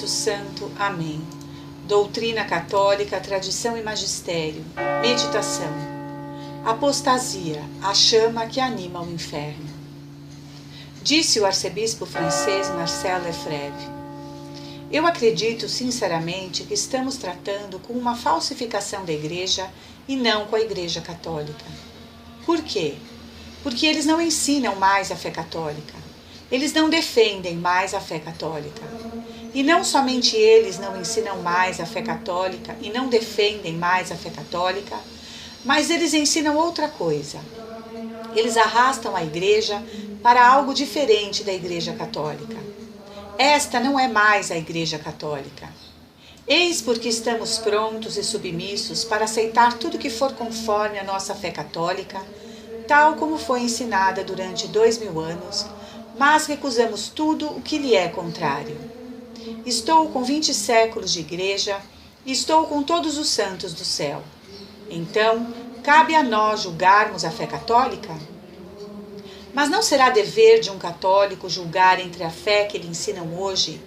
Espírito Santo. Amém. Doutrina católica, tradição e magistério. Meditação. Apostasia, a chama que anima o inferno. Disse o arcebispo francês Marcel Lefebvre: eu acredito sinceramente que estamos tratando com uma falsificação da Igreja e não com a Igreja Católica. Por quê? Porque eles não ensinam mais a fé católica. Eles não defendem mais a fé católica. E não somente eles não ensinam mais a fé católica e não defendem mais a fé católica, mas eles ensinam outra coisa. Eles arrastam a Igreja para algo diferente da Igreja Católica. Esta não é mais a Igreja Católica. Eis porque estamos prontos e submissos para aceitar tudo que for conforme a nossa fé católica, tal como foi ensinada durante 2000 anos, mas recusamos tudo o que lhe é contrário. Estou com 20 séculos de Igreja e estou com todos os santos do céu. Então, cabe a nós julgarmos a fé católica? Mas não será dever de um católico julgar entre a fé que lhe ensinam hoje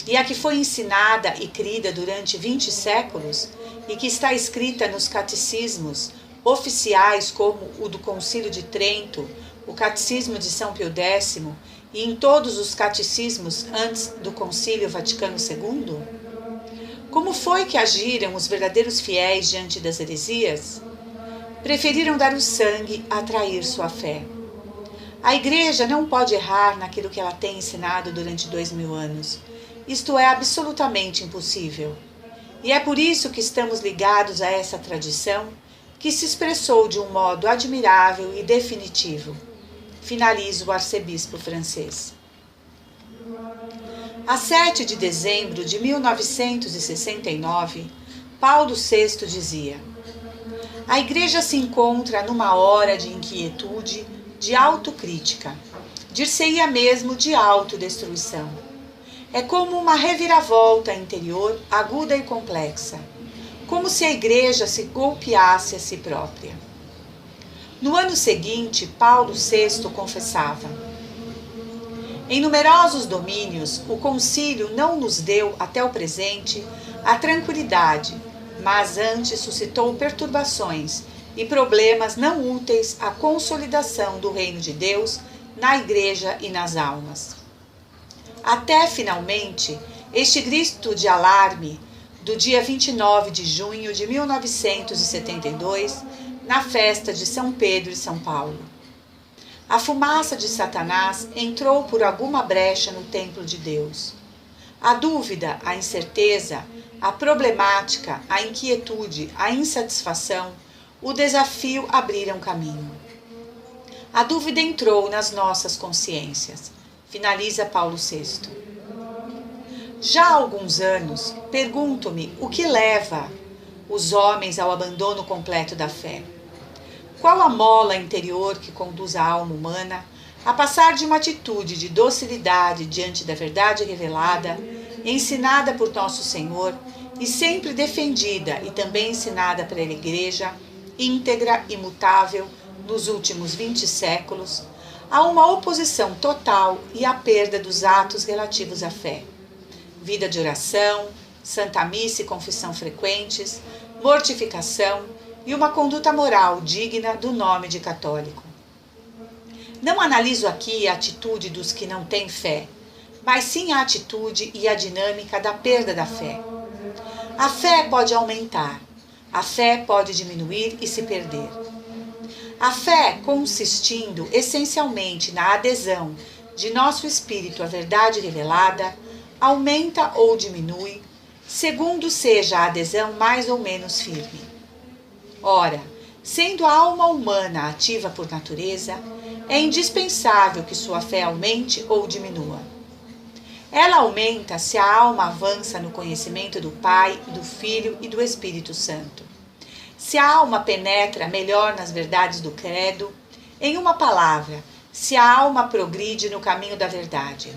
e a que foi ensinada e crida durante 20 séculos e que está escrita nos catecismos oficiais como o do Concílio de Trento, o Catecismo de São Pio X e em todos os catecismos antes do Concílio Vaticano II? Como foi que agiram os verdadeiros fiéis diante das heresias? Preferiram dar o sangue a trair sua fé. A Igreja não pode errar naquilo que ela tem ensinado durante 2000 anos. Isto é absolutamente impossível. E é por isso que estamos ligados a essa tradição que se expressou de um modo admirável e definitivo. Finaliza o arcebispo francês. A 7 de dezembro de 1969, Paulo VI dizia: a Igreja se encontra numa hora de inquietude, de autocrítica, dir-se-ia mesmo de autodestruição. É como uma reviravolta interior aguda e complexa, como se a Igreja se golpeasse a si própria. No ano seguinte, Paulo VI confessava: em numerosos domínios, o concílio não nos deu, até o presente, a tranquilidade, mas antes suscitou perturbações e problemas não úteis à consolidação do reino de Deus na Igreja e nas almas. Até, finalmente, este grito de alarme do dia 29 de junho de 1972, na festa de São Pedro e São Paulo. A fumaça de Satanás entrou por alguma brecha no templo de Deus. A dúvida, a incerteza, a problemática, a inquietude, a insatisfação, o desafio abriram caminho. A dúvida entrou nas nossas consciências. Finaliza Paulo VI. Já há alguns anos, pergunto-me o que leva os homens ao abandono completo da fé. Qual a mola interior que conduz a alma humana a passar de uma atitude de docilidade diante da verdade revelada, ensinada por nosso Senhor e sempre defendida e também ensinada pela Igreja, íntegra e imutável nos últimos 20 séculos, a uma oposição total e à perda dos atos relativos à fé. Vida de oração, santa missa e confissão frequentes, mortificação e uma conduta moral digna do nome de católico. Não analiso aqui a atitude dos que não têm fé, mas sim a atitude e a dinâmica da perda da fé. A fé pode aumentar, a fé pode diminuir e se perder. A fé, consistindo essencialmente na adesão de nosso espírito à verdade revelada, aumenta ou diminui, segundo seja a adesão mais ou menos firme. Ora, sendo a alma humana ativa por natureza, é indispensável que sua fé aumente ou diminua. Ela aumenta se a alma avança no conhecimento do Pai, do Filho e do Espírito Santo. Se a alma penetra melhor nas verdades do credo, em uma palavra, se a alma progride no caminho da verdade.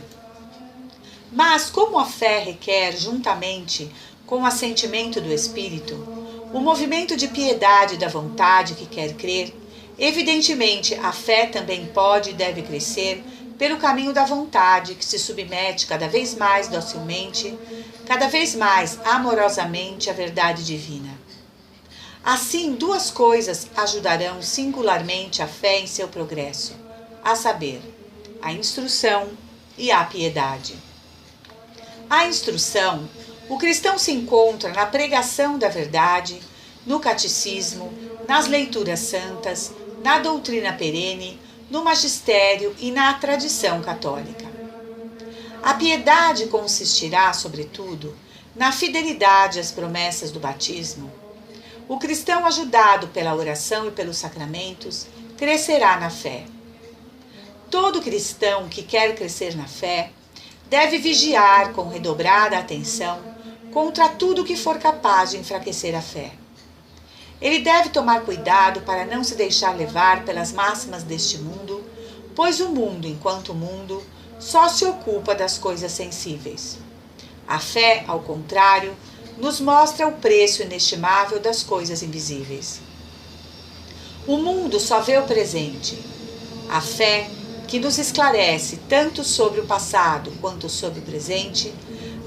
Mas como a fé requer, juntamente com o assentimento do Espírito, o movimento de piedade da vontade que quer crer, evidentemente a fé também pode e deve crescer pelo caminho da vontade que se submete cada vez mais docilmente, cada vez mais amorosamente a verdade divina. Assim, duas coisas ajudarão singularmente a fé em seu progresso, a saber, a instrução e a piedade. A instrução, o cristão se encontra na pregação da verdade, no catecismo, nas leituras santas, na doutrina perene, no magistério e na tradição católica. A piedade consistirá, sobretudo, na fidelidade às promessas do batismo. O cristão, ajudado pela oração e pelos sacramentos, crescerá na fé. Todo cristão que quer crescer na fé deve vigiar com redobrada atenção contra tudo que for capaz de enfraquecer a fé. Ele deve tomar cuidado para não se deixar levar pelas máximas deste mundo, pois o mundo, enquanto mundo, só se ocupa das coisas sensíveis. A fé, ao contrário, nos mostra o preço inestimável das coisas invisíveis. O mundo só vê o presente. A fé, que nos esclarece tanto sobre o passado quanto sobre o presente,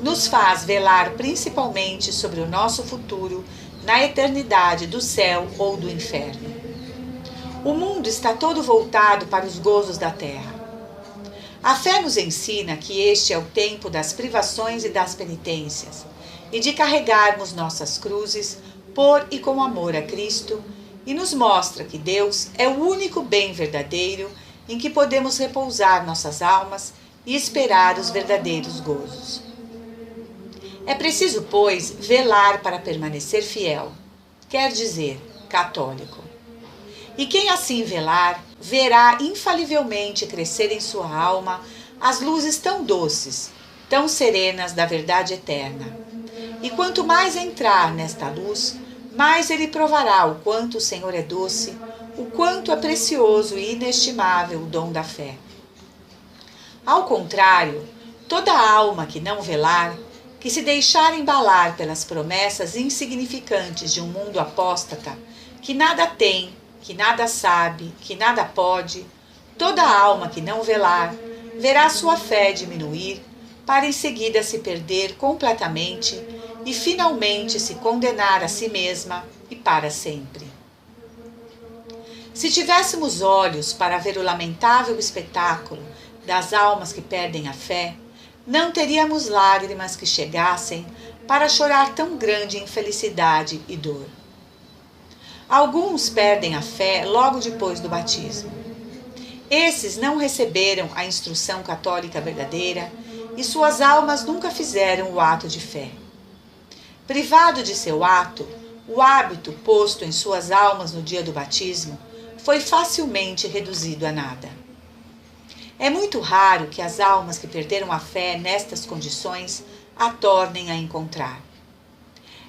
nos faz velar principalmente sobre o nosso futuro na eternidade do céu ou do inferno. O mundo está todo voltado para os gozos da terra. A fé nos ensina que este é o tempo das privações e das penitências, e de carregarmos nossas cruzes por e com amor a Cristo, e nos mostra que Deus é o único bem verdadeiro em que podemos repousar nossas almas e esperar os verdadeiros gozos. É preciso, pois, velar para permanecer fiel, quer dizer, católico. E quem assim velar, verá infalivelmente crescer em sua alma as luzes tão doces, tão serenas da verdade eterna. E quanto mais entrar nesta luz, mais ele provará o quanto o Senhor é doce, o quanto é precioso e inestimável o dom da fé. Ao contrário, toda alma que não velar, que se deixar embalar pelas promessas insignificantes de um mundo apóstata, que nada tem, que nada sabe, que nada pode, toda alma que não velar, verá sua fé diminuir, para em seguida se perder completamente e finalmente se condenar a si mesma e para sempre. Se tivéssemos olhos para ver o lamentável espetáculo das almas que perdem a fé, não teríamos lágrimas que chegassem para chorar tão grande infelicidade e dor. Alguns perdem a fé logo depois do batismo. Esses não receberam a instrução católica verdadeira e suas almas nunca fizeram o ato de fé. Privado de seu ato, o hábito posto em suas almas no dia do batismo foi facilmente reduzido a nada. É muito raro que as almas que perderam a fé nestas condições a tornem a encontrar.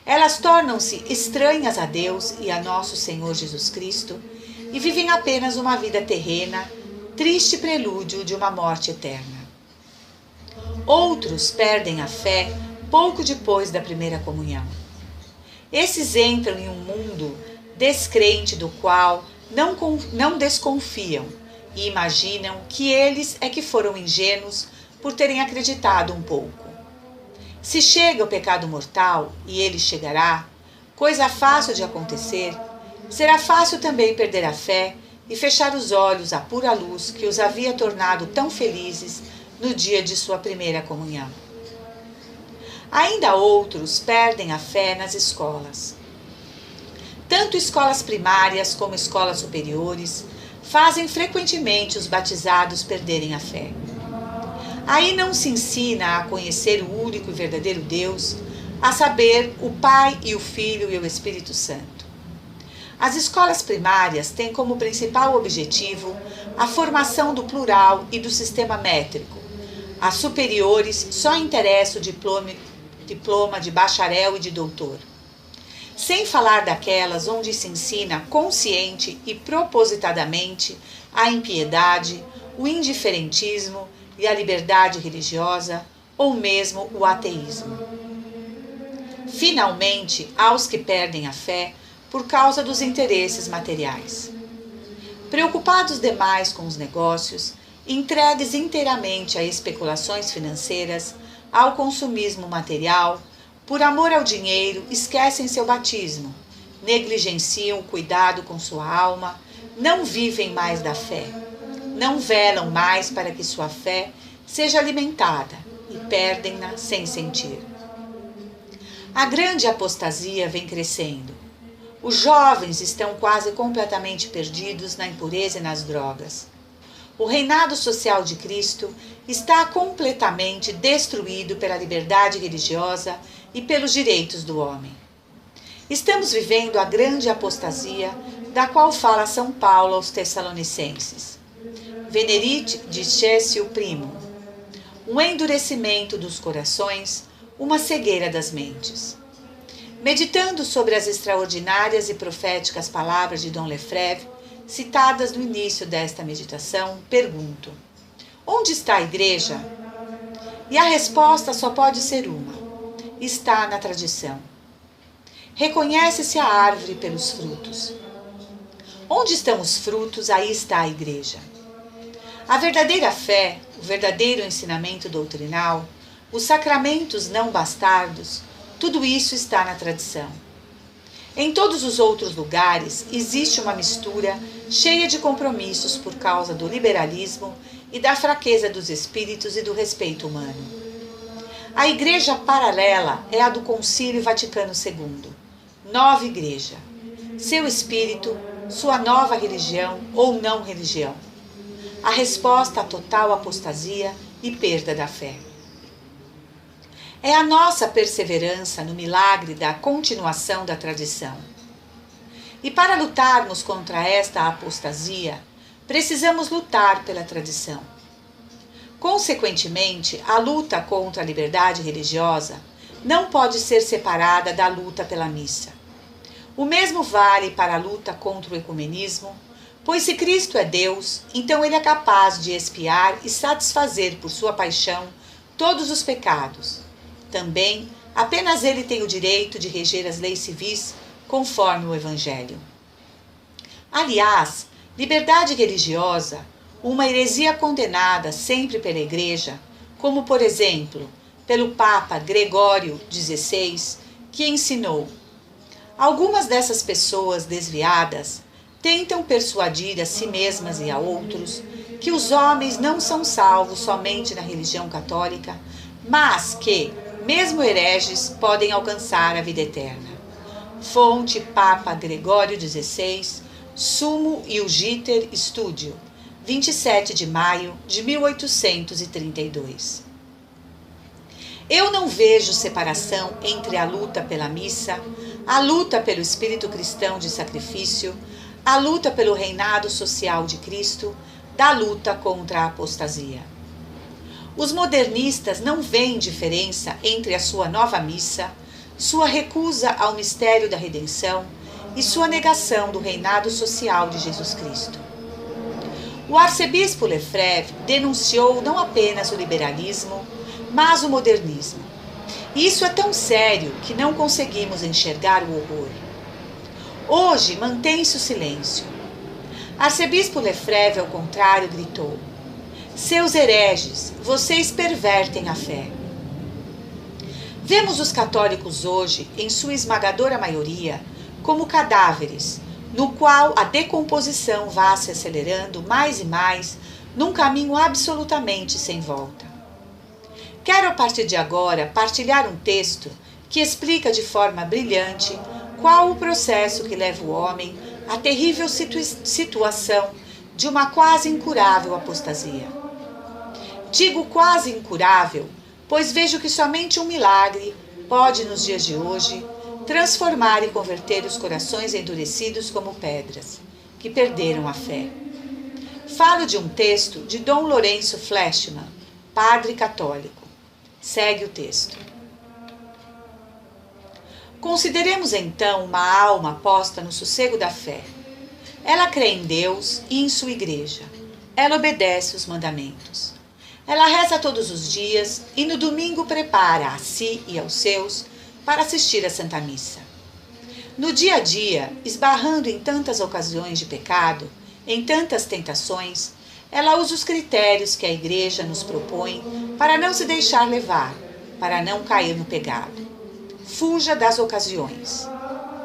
Elas tornam-se estranhas a Deus e a nosso Senhor Jesus Cristo e vivem apenas uma vida terrena, triste prelúdio de uma morte eterna. Outros perdem a fé pouco depois da primeira comunhão. Esses entram em um mundo descrente do qual não desconfiam e imaginam que eles é que foram ingênuos por terem acreditado um pouco. Se chega o pecado mortal, e ele chegará, coisa fácil de acontecer, será fácil também perder a fé e fechar os olhos à pura luz que os havia tornado tão felizes no dia de sua primeira comunhão. Ainda outros perdem a fé nas escolas. Tanto escolas primárias como escolas superiores fazem frequentemente os batizados perderem a fé. Aí não se ensina a conhecer o único e verdadeiro Deus, a saber, o Pai e o Filho e o Espírito Santo. As escolas primárias têm como principal objetivo a formação do plural e do sistema métrico. As superiores só interessa o diploma de bacharel e de doutor. Sem falar daquelas onde se ensina consciente e propositadamente a impiedade, o indiferentismo e a liberdade religiosa, ou mesmo o ateísmo. Finalmente, há os que perdem a fé por causa dos interesses materiais. Preocupados demais com os negócios, entregues inteiramente a especulações financeiras, ao consumismo material, Por amor ao dinheiro, esquecem seu batismo, negligenciam o cuidado com sua alma, não vivem mais da fé, não velam mais para que sua fé seja alimentada e perdem-na sem sentir. A grande apostasia vem crescendo. Os jovens estão quase completamente perdidos na impureza e nas drogas. O reinado social de Cristo está completamente destruído pela liberdade religiosa e pelos direitos do homem. Estamos vivendo a grande apostasia da qual fala São Paulo aos Tessalonicenses. Venerite dicessio primum, um endurecimento dos corações, uma cegueira das mentes. Meditando sobre as extraordinárias e proféticas palavras de Dom Lefebvre, citadas no início desta meditação, pergunto: onde está a igreja? E a resposta só pode ser uma: está na tradição. Reconhece-se a árvore pelos frutos. Onde estão os frutos, aí está a igreja. A verdadeira fé, o verdadeiro ensinamento doutrinal, os sacramentos não bastardos, tudo isso está na tradição. Em todos os outros lugares existe uma mistura cheia de compromissos por causa do liberalismo e da fraqueza dos espíritos e do respeito humano. A igreja paralela é a do Concílio Vaticano II, nova igreja, seu espírito, sua nova religião ou não religião. A resposta à total apostasia e perda da fé. É a nossa perseverança no milagre da continuação da tradição. E para lutarmos contra esta apostasia, precisamos lutar pela tradição. Consequentemente, a luta contra a liberdade religiosa não pode ser separada da luta pela missa. O mesmo vale para a luta contra o ecumenismo, pois se Cristo é Deus, então ele é capaz de expiar e satisfazer por sua paixão todos os pecados. Também, apenas ele tem o direito de reger as leis civis conforme o Evangelho. Aliás, liberdade religiosa, uma heresia condenada sempre pela Igreja, como por exemplo, pelo Papa Gregório XVI, que ensinou: algumas dessas pessoas desviadas tentam persuadir a si mesmas e a outros que os homens não são salvos somente na religião católica, mas que, mesmo hereges, podem alcançar a vida eterna. Fonte Papa Gregório XVI, Sumo Iugiter Studio, 27 de maio de 1832. Eu não vejo separação entre a luta pela missa, a luta pelo espírito cristão de sacrifício, a luta pelo reinado social de Cristo, da luta contra a apostasia. Os modernistas não veem diferença entre a sua nova missa, sua recusa ao mistério da redenção e sua negação do reinado social de Jesus Cristo. O arcebispo Lefebvre denunciou não apenas o liberalismo, mas o modernismo. E isso é tão sério que não conseguimos enxergar o horror. Hoje mantém-se o silêncio. Arcebispo Lefebvre, ao contrário, gritou: seus hereges, vocês pervertem a fé. Vemos os católicos hoje, em sua esmagadora maioria, como cadáveres, no qual a decomposição vai se acelerando mais e mais, num caminho absolutamente sem volta. Quero, a partir de agora, partilhar um texto que explica de forma brilhante qual o processo que leva o homem à terrível situação de uma quase incurável apostasia. Digo quase incurável, pois vejo que somente um milagre pode, nos dias de hoje, transformar e converter os corações endurecidos como pedras, que perderam a fé. Falo de um texto de Dom Lourenço Fleshman, padre católico. Segue o texto. Consideremos então uma alma posta no sossego da fé. Ela crê em Deus e em sua igreja. Ela obedece os mandamentos. Ela reza todos os dias e no domingo prepara a si e aos seus para assistir à Santa Missa. No dia a dia, esbarrando em tantas ocasiões de pecado, em tantas tentações, ela usa os critérios que a Igreja nos propõe para não se deixar levar, para não cair no pecado. fuja das ocasiões.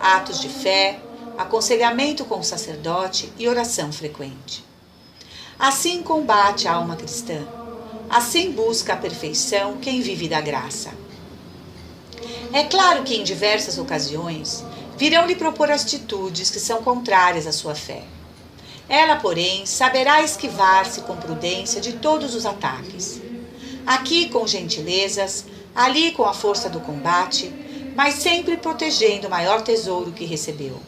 Atos de fé, aconselhamento com o sacerdote e oração frequente. Assim combate a alma cristã. Assim busca a perfeição quem vive da graça. É claro que em diversas ocasiões virão lhe propor atitudes que são contrárias à sua fé. Ela, porém, saberá esquivar-se com prudência de todos os ataques. Aqui com gentilezas, ali com a força do combate, mas sempre protegendo o maior tesouro que recebeu.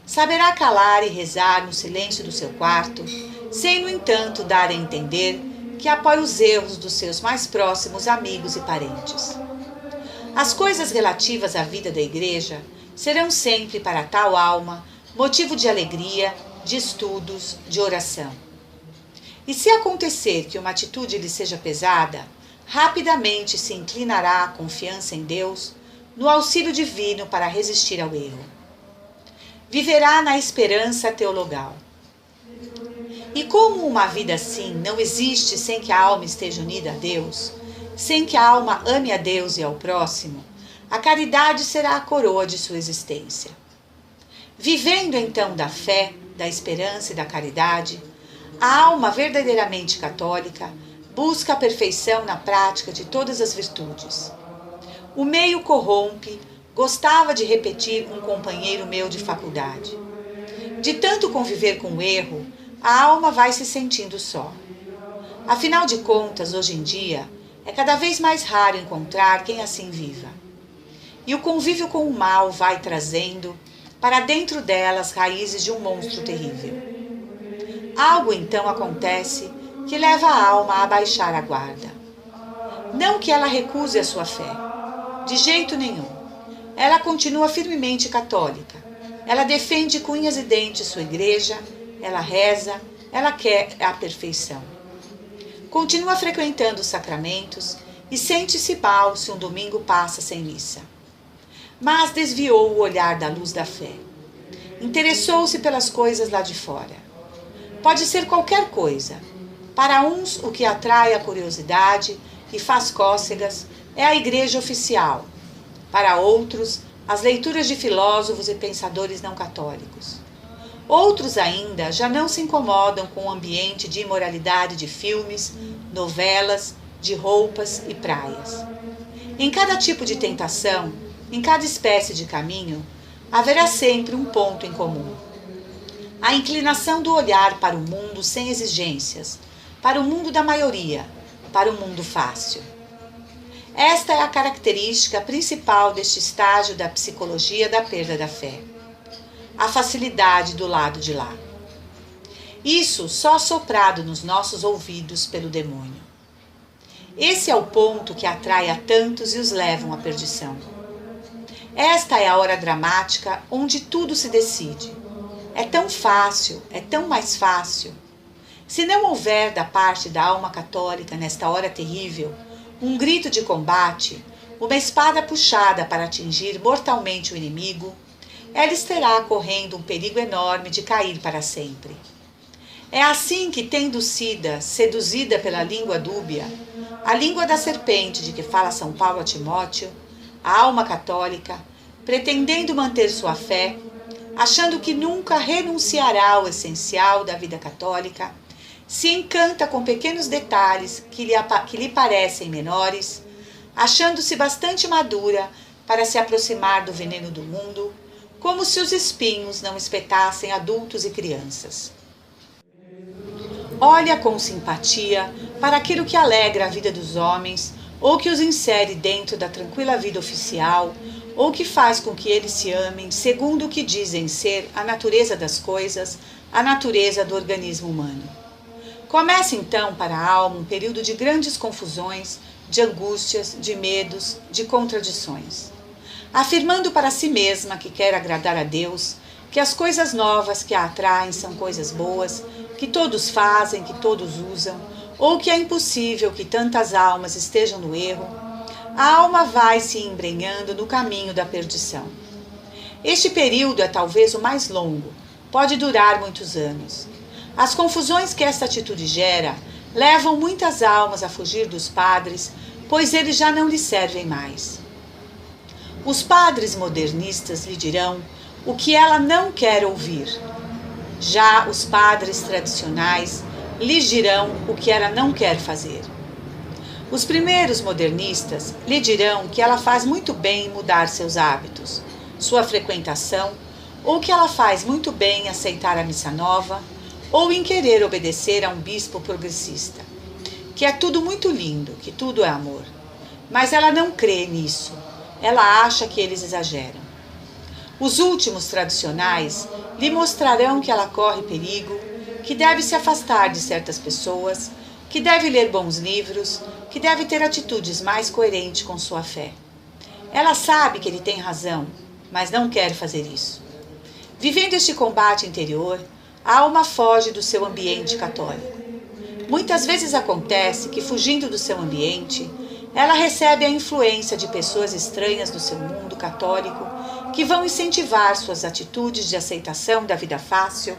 Saberá calar e rezar no silêncio do seu quarto, sem, no entanto, dar a entender que apoia os erros dos seus mais próximos amigos e parentes. As coisas relativas à vida da igreja serão sempre para tal alma motivo de alegria, de estudos, de oração. E se acontecer que uma atitude lhe seja pesada, rapidamente se inclinará à confiança em Deus, no auxílio divino para resistir ao erro. Viverá na esperança teologal. E como uma vida assim não existe sem que a alma esteja unida a Deus, sem que a alma ame a Deus e ao próximo, a caridade será a coroa de sua existência. Vivendo então da fé, da esperança e da caridade, a alma verdadeiramente católica busca a perfeição na prática de todas as virtudes. O meio corrompe, gostava de repetir um companheiro meu de faculdade. De tanto conviver com o erro, a alma vai se sentindo só. Afinal de contas, hoje em dia, é cada vez mais raro encontrar quem assim viva. E o convívio com o mal vai trazendo para dentro delas raízes de um monstro terrível. Algo então acontece que leva a alma a baixar a guarda. Não que ela recuse a sua fé, de jeito nenhum. Ela continua firmemente católica. Ela defende com unhas e dentes sua igreja, ela reza, ela quer a perfeição. Continua frequentando os sacramentos e sente-se mal se um domingo passa sem missa. Mas desviou o olhar da luz da fé. Interessou-se pelas coisas lá de fora. Pode ser qualquer coisa. Para uns, o que atrai a curiosidade e faz cócegas é a igreja oficial. Para outros, as leituras de filósofos e pensadores não católicos. Outros ainda já não se incomodam com o ambiente de imoralidade de filmes, novelas, de roupas e praias. Em cada tipo de tentação, em cada espécie de caminho, haverá sempre um ponto em comum. A inclinação do olhar para o mundo sem exigências, para o mundo da maioria, para o mundo fácil. Esta é a característica principal deste estágio da psicologia da perda da fé. A facilidade do lado de lá. Isso só soprado nos nossos ouvidos pelo demônio. Esse é o ponto que atrai a tantos e os levam à perdição. Esta é a hora dramática onde tudo se decide. É tão fácil, é tão mais fácil. Se não houver da parte da alma católica nesta hora terrível um grito de combate, uma espada puxada para atingir mortalmente o inimigo, ela estará correndo um perigo enorme de cair para sempre. É assim que, tendo sido seduzida pela língua dúbia, a língua da serpente de que fala São Paulo a Timóteo, a alma católica, pretendendo manter sua fé, achando que nunca renunciará ao essencial da vida católica, se encanta com pequenos detalhes que lhe parecem menores, achando-se bastante madura para se aproximar do veneno do mundo, como se os espinhos não espetassem adultos e crianças. Olha com simpatia para aquilo que alegra a vida dos homens, ou que os insere dentro da tranquila vida oficial, ou que faz com que eles se amem segundo o que dizem ser a natureza das coisas, a natureza do organismo humano. Começa então para a alma um período de grandes confusões, de angústias, de medos, de contradições. Afirmando para si mesma que quer agradar a Deus, que as coisas novas que a atraem são coisas boas, que todos fazem, que todos usam, ou que é impossível que tantas almas estejam no erro, a alma vai se embrenhando no caminho da perdição. Este período é talvez o mais longo, pode durar muitos anos. As confusões que esta atitude gera levam muitas almas a fugir dos padres, pois eles já não lhes servem mais. Os padres modernistas lhe dirão o que ela não quer ouvir. Já os padres tradicionais lhes dirão o que ela não quer fazer. Os primeiros modernistas lhe dirão que ela faz muito bem em mudar seus hábitos, sua frequentação, ou que ela faz muito bem em aceitar a missa nova, ou em querer obedecer a um bispo progressista, que é tudo muito lindo, que tudo é amor. Mas ela não crê nisso, ela acha que eles exageram. Os últimos tradicionais lhe mostrarão que ela corre perigo, que deve se afastar de certas pessoas, que deve ler bons livros, que deve ter atitudes mais coerentes com sua fé. Ela sabe que ele tem razão, mas não quer fazer isso. Vivendo este combate interior, a alma foge do seu ambiente católico. Muitas vezes acontece que, fugindo do seu ambiente, ela recebe a influência de pessoas estranhas do seu mundo católico que vão incentivar suas atitudes de aceitação da vida fácil,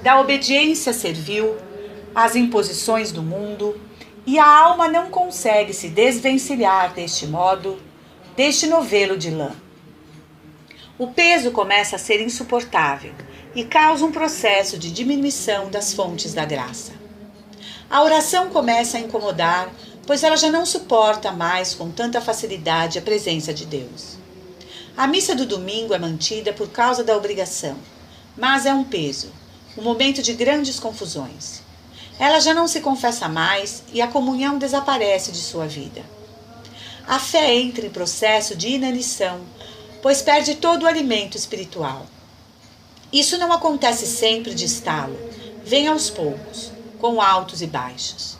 da obediência servil, às imposições do mundo, e a alma não consegue se desvencilhar deste modo, deste novelo de lã. O peso começa a ser insuportável e causa um processo de diminuição das fontes da graça. A oração começa a incomodar, pois ela já não suporta mais com tanta facilidade a presença de Deus. A missa do domingo é mantida por causa da obrigação, mas é um peso, um momento de grandes confusões. Ela já não se confessa mais e a comunhão desaparece de sua vida. A fé entra em processo de inanição, pois perde todo o alimento espiritual. Isso não acontece sempre de estalo, vem aos poucos, com altos e baixos.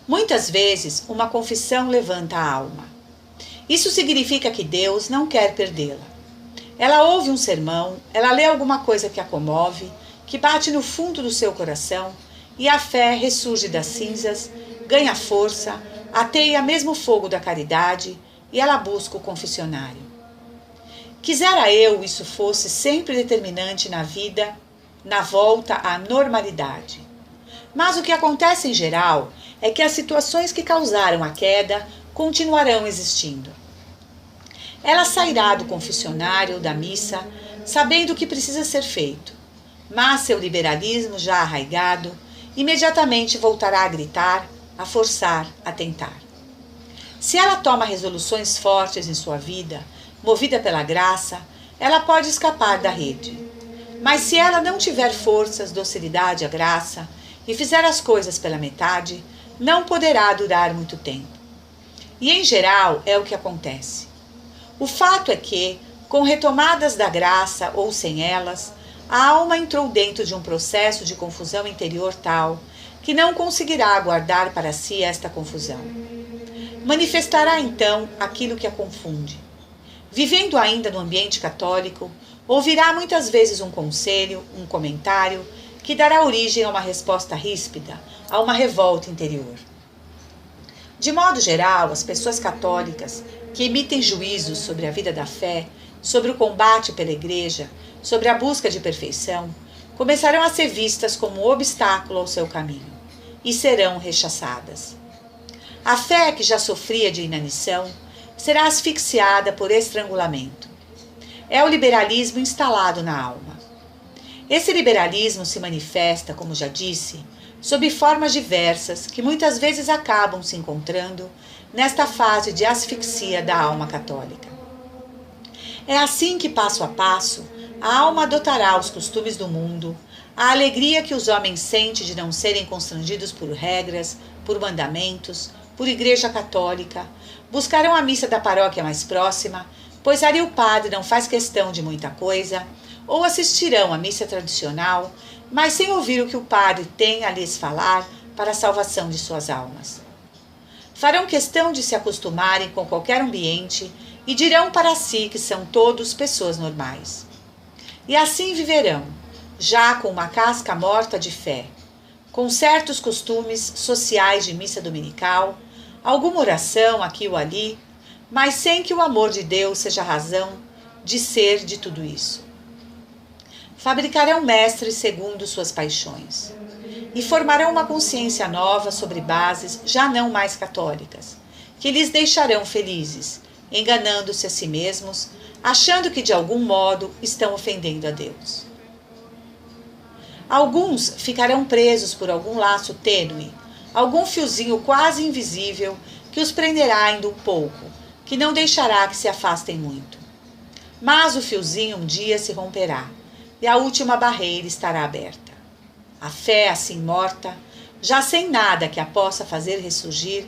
Muitas vezes, uma confissão levanta a alma. Isso significa que Deus não quer perdê-la. Ela ouve um sermão, ela lê alguma coisa que a comove, que bate no fundo do seu coração, e a fé ressurge das cinzas, ganha força, ateia mesmo o fogo da caridade, e ela busca o confessionário. Quisera eu isso fosse sempre determinante na vida, na volta à normalidade. Mas o que acontece em geral é que as situações que causaram a queda continuarão existindo. Ela sairá do confessionário ou da missa sabendo o que precisa ser feito, mas seu liberalismo já arraigado imediatamente voltará a gritar, a forçar, a tentar. Se ela toma resoluções fortes em sua vida, movida pela graça, ela pode escapar da rede. Mas se ela não tiver forças, docilidade à graça e fizer as coisas pela metade, não poderá durar muito tempo. E em geral é o que acontece. O fato é que, com retomadas da graça ou sem elas, a alma entrou dentro de um processo de confusão interior tal que não conseguirá guardar para si esta confusão. Manifestará então aquilo que a confunde. Vivendo ainda no ambiente católico, ouvirá muitas vezes um conselho, um comentário, que dará origem a uma resposta ríspida, a uma revolta interior. De modo geral, as pessoas católicas que emitem juízos sobre a vida da fé, sobre o combate pela igreja, sobre a busca de perfeição, começarão a ser vistas como um obstáculo ao seu caminho e serão rechaçadas. A fé que já sofria de inanição será asfixiada por estrangulamento. É o liberalismo instalado na alma. Esse liberalismo se manifesta, como já disse, sob formas diversas que muitas vezes acabam se encontrando nesta fase de asfixia da alma católica. É assim que, passo a passo, a alma adotará os costumes do mundo, a alegria que os homens sentem de não serem constrangidos por regras, por mandamentos, por igreja católica, buscarão a missa da paróquia mais próxima, pois ali o padre não faz questão de muita coisa, ou assistirão à missa tradicional, mas sem ouvir o que o padre tem a lhes falar para a salvação de suas almas. Farão questão de se acostumarem com qualquer ambiente e dirão para si que são todos pessoas normais. E assim viverão, já com uma casca morta de fé, com certos costumes sociais de missa dominical, alguma oração aqui ou ali, mas sem que o amor de Deus seja a razão de ser de tudo isso. Fabricarão mestres segundo suas paixões e formarão uma consciência nova sobre bases já não mais católicas, que lhes deixarão felizes, enganando-se a si mesmos, achando que de algum modo estão ofendendo a Deus. Alguns ficarão presos por algum laço tênue, algum fiozinho quase invisível que os prenderá ainda um pouco, que não deixará que se afastem muito. Mas o fiozinho um dia se romperá, e a última barreira estará aberta. A fé, assim morta, já sem nada que a possa fazer ressurgir,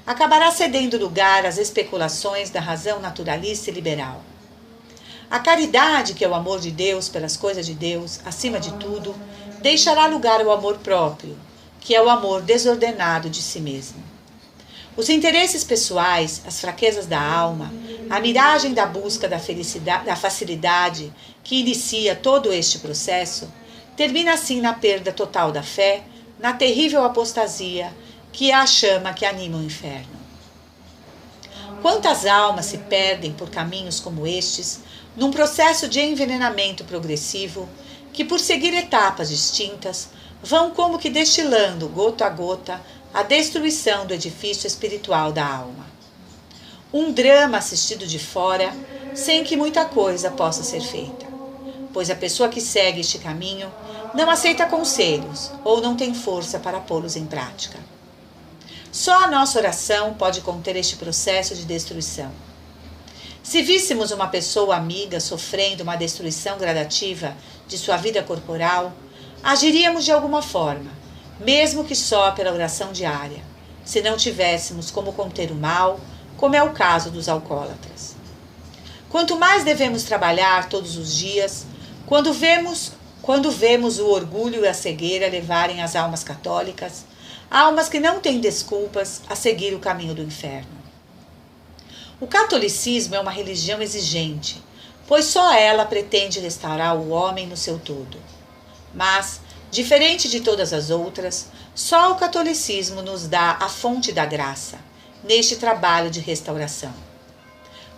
acabará cedendo lugar às especulações da razão naturalista e liberal. A caridade, que é o amor de Deus pelas coisas de Deus, acima de tudo, deixará lugar ao amor próprio, que é o amor desordenado de si mesmo. Os interesses pessoais, as fraquezas da alma, a miragem da busca da felicidade, da facilidade que inicia todo este processo, termina assim na perda total da fé, na terrível apostasia, que é a chama que anima o inferno. Quantas almas se perdem por caminhos como estes, num processo de envenenamento progressivo, que por seguir etapas distintas, vão como que destilando, gota a gota, a destruição do edifício espiritual da alma. Um drama assistido de fora, sem que muita coisa possa ser feita, pois a pessoa que segue este caminho não aceita conselhos ou não tem força para pô-los em prática. Só a nossa oração pode conter este processo de destruição. Se víssemos uma pessoa amiga sofrendo uma destruição gradativa de sua vida corporal, agiríamos de alguma forma, mesmo que só pela oração diária, se não tivéssemos como conter o mal, como é o caso dos alcoólatras. Quanto mais devemos trabalhar todos os dias, quando vemos o orgulho e a cegueira levarem as almas católicas, almas que não têm desculpas, a seguir o caminho do inferno. O catolicismo é uma religião exigente, pois só ela pretende restaurar o homem no seu todo. Mas, diferente de todas as outras, só o catolicismo nos dá a fonte da graça, neste trabalho de restauração.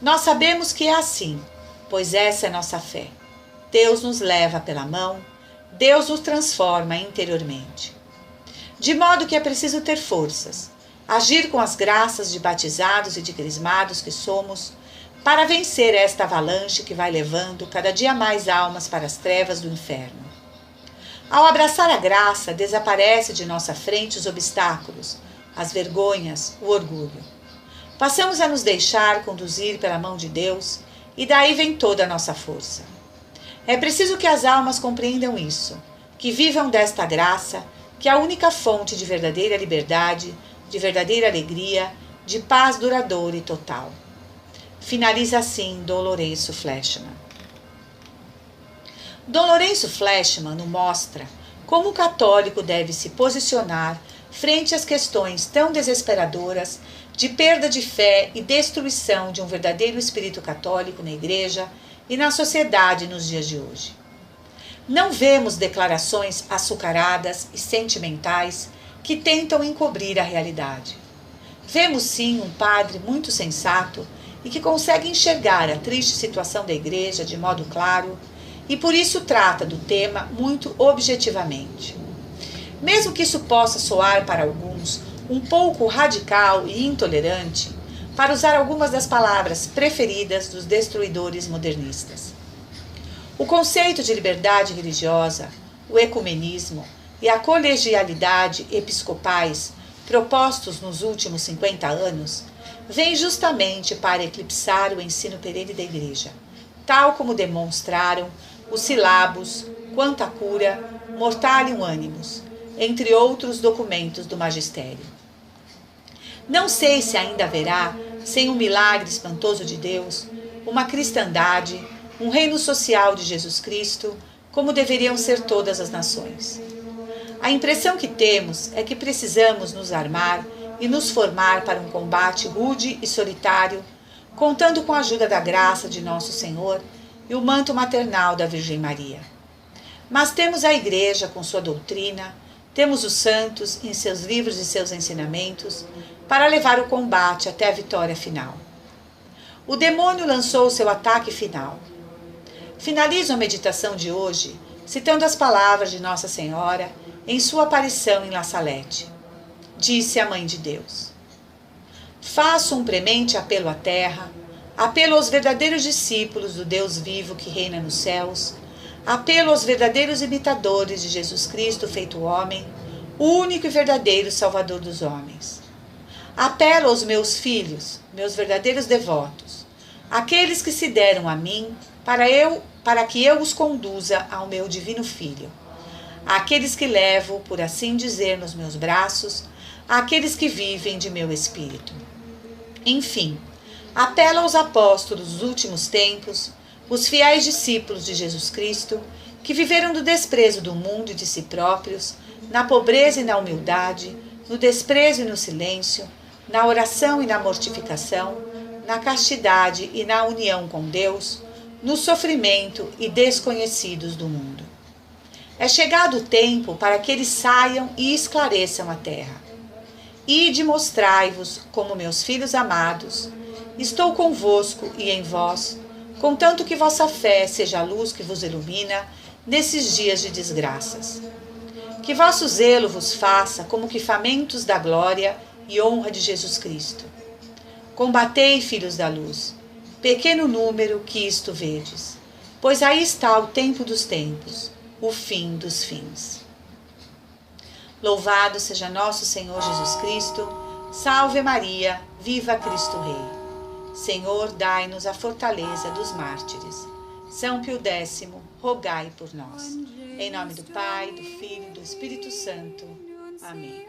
Nós sabemos que é assim, pois essa é nossa fé. Deus nos leva pela mão, Deus nos transforma interiormente. De modo que é preciso ter forças, agir com as graças de batizados e de crismados que somos, para vencer esta avalanche que vai levando cada dia mais almas para as trevas do inferno. Ao abraçar a graça, desaparece de nossa frente os obstáculos, as vergonhas, o orgulho. Passamos a nos deixar conduzir pela mão de Deus, e daí vem toda a nossa força. É preciso que as almas compreendam isso, que vivam desta graça, que é a única fonte de verdadeira liberdade, de verdadeira alegria, de paz duradoura e total. Finaliza assim Dom Lourenço Fleshman. Dom Lourenço Fleshman nos mostra como o católico deve se posicionar frente às questões tão desesperadoras de perda de fé e destruição de um verdadeiro espírito católico na Igreja e na sociedade nos dias de hoje. Não vemos declarações açucaradas e sentimentais que tentam encobrir a realidade. Vemos sim um padre muito sensato e que consegue enxergar a triste situação da Igreja de modo claro e por isso trata do tema muito objetivamente. Mesmo que isso possa soar para alguns um pouco radical e intolerante, para usar algumas das palavras preferidas dos destruidores modernistas. O conceito de liberdade religiosa, o ecumenismo e a colegialidade episcopais propostos nos últimos 50 anos vêm justamente para eclipsar o ensino perene da Igreja, tal como demonstraram os silabos, quanta cura, mortalium animus, entre outros documentos do magistério. Não sei se ainda haverá, sem um milagre espantoso de Deus, uma cristandade, um reino social de Jesus Cristo, como deveriam ser todas as nações. A impressão que temos é que precisamos nos armar e nos formar para um combate rude e solitário, contando com a ajuda da graça de nosso Senhor e o manto maternal da Virgem Maria. Mas temos a Igreja com sua doutrina, temos os santos em seus livros e seus ensinamentos, para levar o combate até a vitória final. O demônio lançou seu ataque final. Finalizo a meditação de hoje citando as palavras de Nossa Senhora em sua aparição em La Salette. Disse a Mãe de Deus: faço um premente apelo à terra, apelo aos verdadeiros discípulos do Deus vivo que reina nos céus, apelo aos verdadeiros imitadores de Jesus Cristo feito homem, o único e verdadeiro Salvador dos homens. Apelo aos meus filhos, meus verdadeiros devotos, aqueles que se deram a mim para que eu os conduza ao meu divino Filho, àqueles que levo, por assim dizer, nos meus braços, àqueles que vivem de meu espírito. Enfim, apelo aos apóstolos dos últimos tempos, os fiéis discípulos de Jesus Cristo, que viveram do desprezo do mundo e de si próprios, na pobreza e na humildade, no desprezo e no silêncio, na oração e na mortificação, na castidade e na união com Deus, no sofrimento e desconhecidos do mundo. É chegado o tempo para que eles saiam e esclareçam a terra. Ide mostrai-vos como meus filhos amados. Estou convosco e em vós, contanto que vossa fé seja a luz que vos ilumina nesses dias de desgraças. Que vosso zelo vos faça como que famintos da glória e honra de Jesus Cristo. Combatei, filhos da luz, pequeno número que isto vedes, pois aí está o tempo dos tempos, o fim dos fins. Louvado seja nosso Senhor Jesus Cristo, salve Maria, viva Cristo Rei. Senhor, dai-nos a fortaleza dos mártires. São Pio X, rogai por nós. Em nome do Pai, do Filho e do Espírito Santo. Amém.